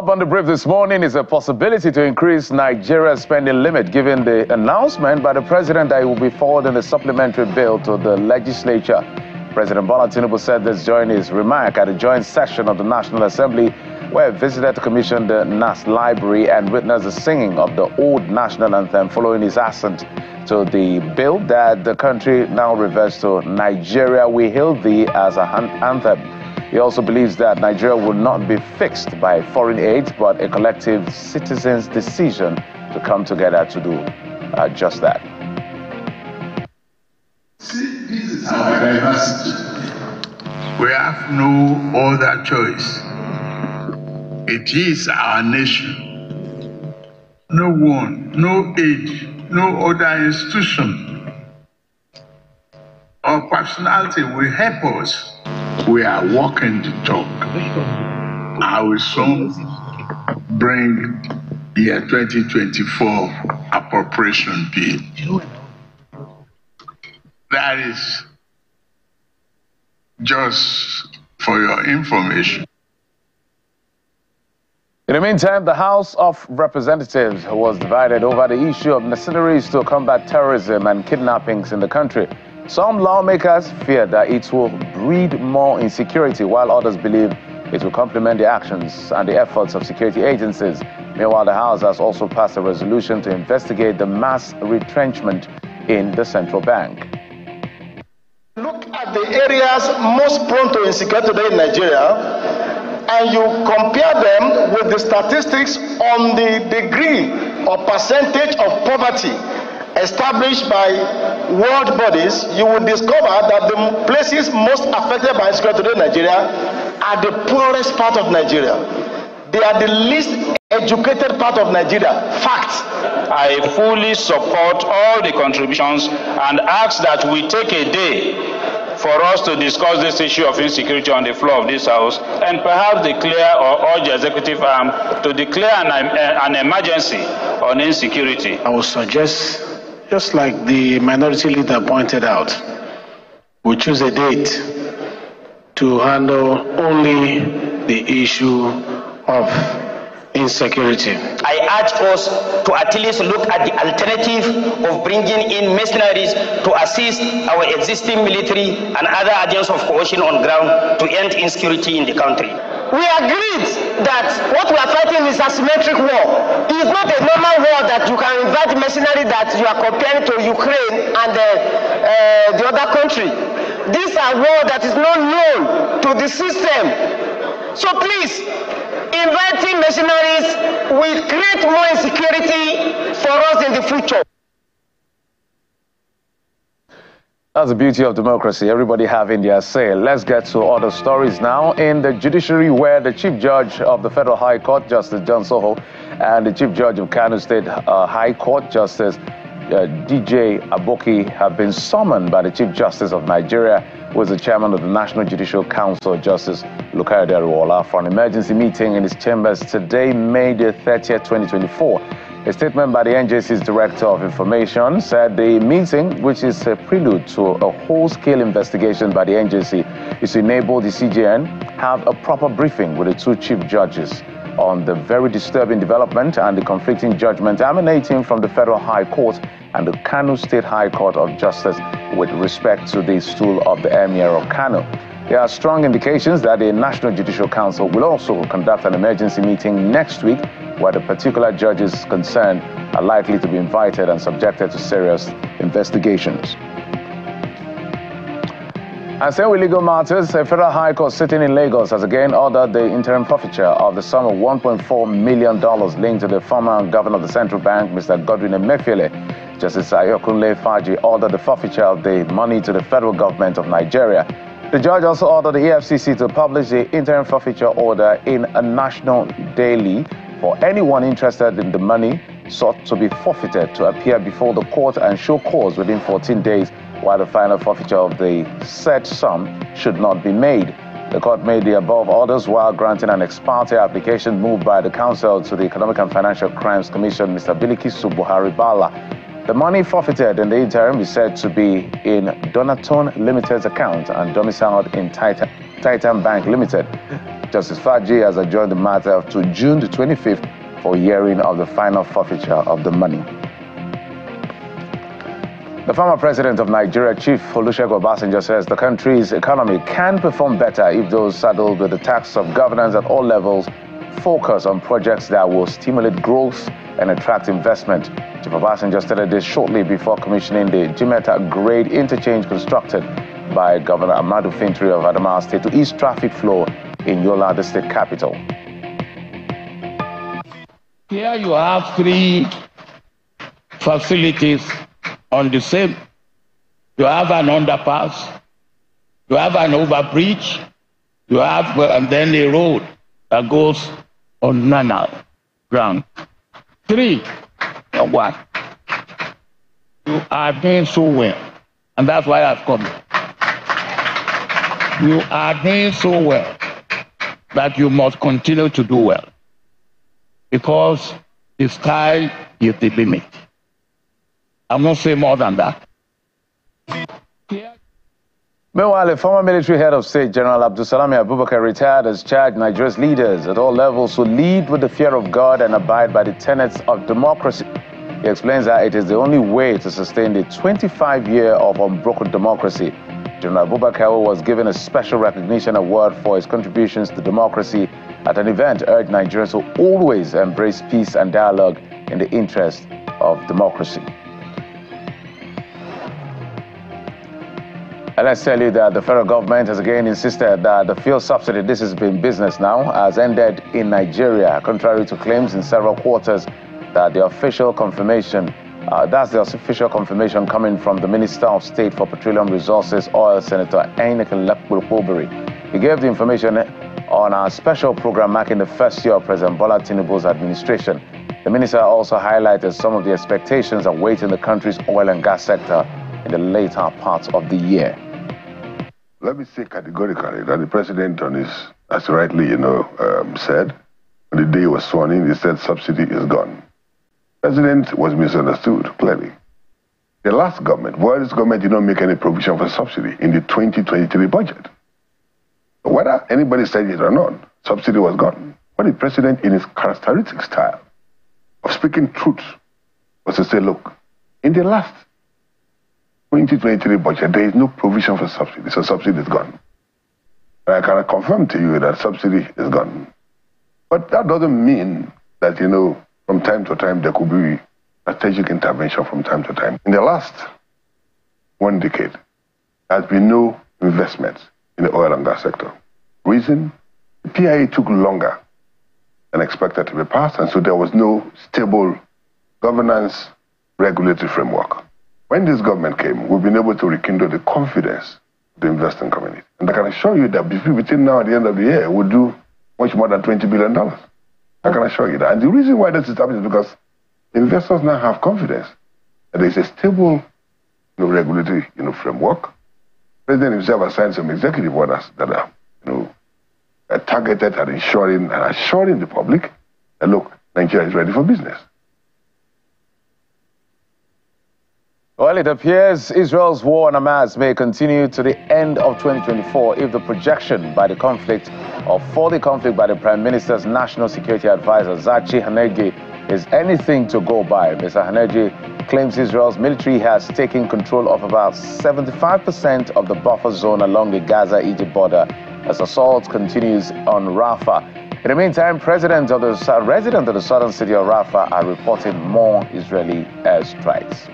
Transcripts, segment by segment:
Up on the brief this morning is a possibility to increase Nigeria's spending limit, given the announcement by the president that he will be forwarding a supplementary bill to the legislature. President Bola Tinubu said this during his remark at a joint session of the National Assembly, where he visited to commission the NAS Library and witnessed the singing of the old national anthem following his assent to the bill that the country now reverts to Nigeria We Hail Thee as an anthem. He also believes that Nigeria will not be fixed by foreign aid, but a collective citizens' decision to come together to do just that. See, this is our diversity. We have no other choice. It is our nation. No one, no age, no other institution or personality will help us. We are walking the talk. I will soon bring year 2024 appropriation bill. That is just for your information. In the meantime, the House of Representatives was divided over the issue of mercenaries to combat terrorism and kidnappings in the country. Some lawmakers fear that it will breed more insecurity, while others believe it will complement the actions and the efforts of security agencies. Meanwhile, the House has also passed a resolution to investigate the mass retrenchment in the central bank. Look at the areas most prone to insecurity today in Nigeria, and you compare them with the statistics on the degree or percentage of poverty established by world bodies, you will discover that the places most affected by insecurity today in Nigeria are the poorest part of Nigeria. They are the least educated part of Nigeria. Fact. I fully support all the contributions and ask that we take a day for us to discuss this issue of insecurity on the floor of this House, and perhaps declare or urge the executive arm to declare an emergency on insecurity. I would suggest, just like the minority leader pointed out, we choose a date to handle only the issue of insecurity. I urge us to at least look at the alternative of bringing in mercenaries to assist our existing military and other agents of coercion on ground to end insecurity in the country. We agreed that what we are fighting is asymmetric war. It is not a normal war that you can invite mercenaries that you are comparing to Ukraine and the other country. These are war that is not known to the system. So please, inviting mercenaries will create more insecurity for us in the future. That's the beauty of democracy, everybody having their say. Let's get to other stories now. In the judiciary, where the Chief Judge of the Federal High Court, Justice John Soho, and the Chief Judge of Kano State High Court, Justice DJ Aboki, have been summoned by the Chief Justice of Nigeria, who is the chairman of the National Judicial Council, Justice Lukayode Ariwoola, for an emergency meeting in his chambers today, May the 30th, 2024. A statement by the NJC's Director of Information said the meeting, which is a prelude to a whole-scale investigation by the NJC, is to enable the CJN have a proper briefing with the two chief judges on the very disturbing development and the conflicting judgment emanating from the Federal High Court and the Kano State High Court of Justice with respect to the stool of the Emir of Kano. There are strong indications that the National Judicial Council will also conduct an emergency meeting next week, where the particular judges concerned are likely to be invited and subjected to serious investigations. And staying with legal matters, a Federal High Court sitting in Lagos has again ordered the interim forfeiture of the sum of $1.4 million linked to the former governor of the central bank, Mr. Godwin Emefiele. Justice Ayokunle Faji ordered the forfeiture of the money to the federal government of Nigeria. The judge also ordered the EFCC to publish the interim forfeiture order in a national daily for anyone interested in the money sought to be forfeited to appear before the court and show cause within 14 days, while the final forfeiture of the said sum should not be made. The court made the above orders while granting an ex parte application moved by the counsel to the Economic and Financial Crimes Commission, Mr. Bilikisu Buhari Bala. The money forfeited in the interim is said to be in Donatone Limited's account and domiciled in Titan Bank Limited. Justice Faji has adjourned the matter to June the 25th for hearing of the final forfeiture of the money. The former president of Nigeria, Chief Olusegun Obasanjo, says the country's economy can perform better if those saddled with the task of governance at all levels focus on projects that will stimulate growth and attract investment. Chief Obasanjo stated this shortly before commissioning the Jimeta grade interchange constructed by Governor Amadu Fintiri of Adamawa State to ease traffic flow in Yola, the state capital. Here you have three facilities on the same. You have an underpass, you have an overbridge, you have and then a road that goes on Nana ground. Three, one. You are doing so well, and that's why I've come. You are doing so well that you must continue to do well, because the sky is the limit. I'm not saying more than that. Meanwhile, a former military head of state, General Abdulsalami Abubakar, retired, has charged Nigeria's leaders at all levels to lead with the fear of God and abide by the tenets of democracy. He explains that it is the only way to sustain the 25 years of unbroken democracy. General Abubakar was given a special recognition award for his contributions to democracy at an event urged Nigerians to always embrace peace and dialogue in the interest of democracy. And let's tell you that the federal government has again insisted that the fuel subsidy, this has been business now, has ended in Nigeria, contrary to claims in several quarters that the official confirmation, that's the official confirmation coming from the Minister of State for Petroleum Resources, Oil, Senator Enikan Lekpulpobiri. He gave the information on our special program marking the first year of President Bola Tinubu's administration. The minister also highlighted some of the expectations awaiting the country's oil and gas sector in the later part of the year. Let me say categorically that the president on his, as rightly, said, on the day he was sworn in, he said subsidy is gone. President was misunderstood, clearly. The last government, Buhari's government, did not make any provision for subsidy in the 2023 budget. Whether anybody said it or not, subsidy was gone. But the president, in his characteristic style of speaking truth, was to say, look, in the last 2023 budget, there is no provision for subsidy, so subsidy is gone. And I can confirm to you that subsidy is gone. But that doesn't mean that, from time to time, there could be strategic intervention from time to time. In the last 1 decade, there has been no investment in the oil and gas sector. Reason? The PIA took longer than expected to be passed, and so there was no stable governance regulatory framework. When this government came, we've been able to rekindle the confidence of the investing community. And I can assure you that between now and the end of the year, we'll do much more than $20 billion. I can assure you that. And the reason why this is happening is because investors now have confidence that there is a stable regulatory framework. The president himself has signed some executive orders that are targeted at ensuring and assuring the public that, look, Nigeria is ready for business. Well, it appears Israel's war on Hamas may continue to the end of 2024 if the projection by the conflict, or for the conflict by the Prime Minister's National Security Advisor, Zachi Hanegi, is anything to go by. Mr. Hanegi claims Israel's military has taken control of about 75% of the buffer zone along the Gaza-Egypt border as assault continues on Rafah. In the meantime, residents of the southern city of Rafah are reporting more Israeli airstrikes.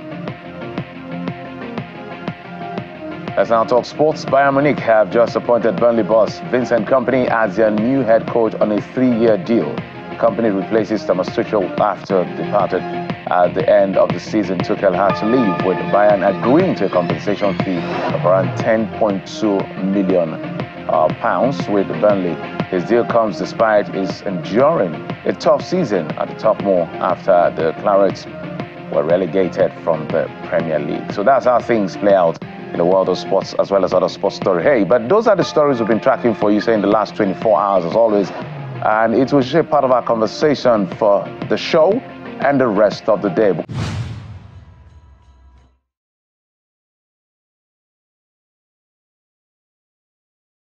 Let's now talk sports. Bayern Munich have just appointed Burnley boss Vincent Kompany as their new head coach on a 3-year deal. The company replaces Thomas Tuchel after departed at the end of the season. Tuchel had to leave, with Bayern agreeing to a compensation fee of around £10.2 million with Burnley. His deal comes despite his enduring a tough season at the top more after the Clarets were relegated from the Premier League. So that's how things play out in the world of sports, as well as other sports stories. Hey, but those are the stories we've been tracking for you, say, in the last 24 hours, as always. And it will shape part of our conversation for the show and the rest of the day.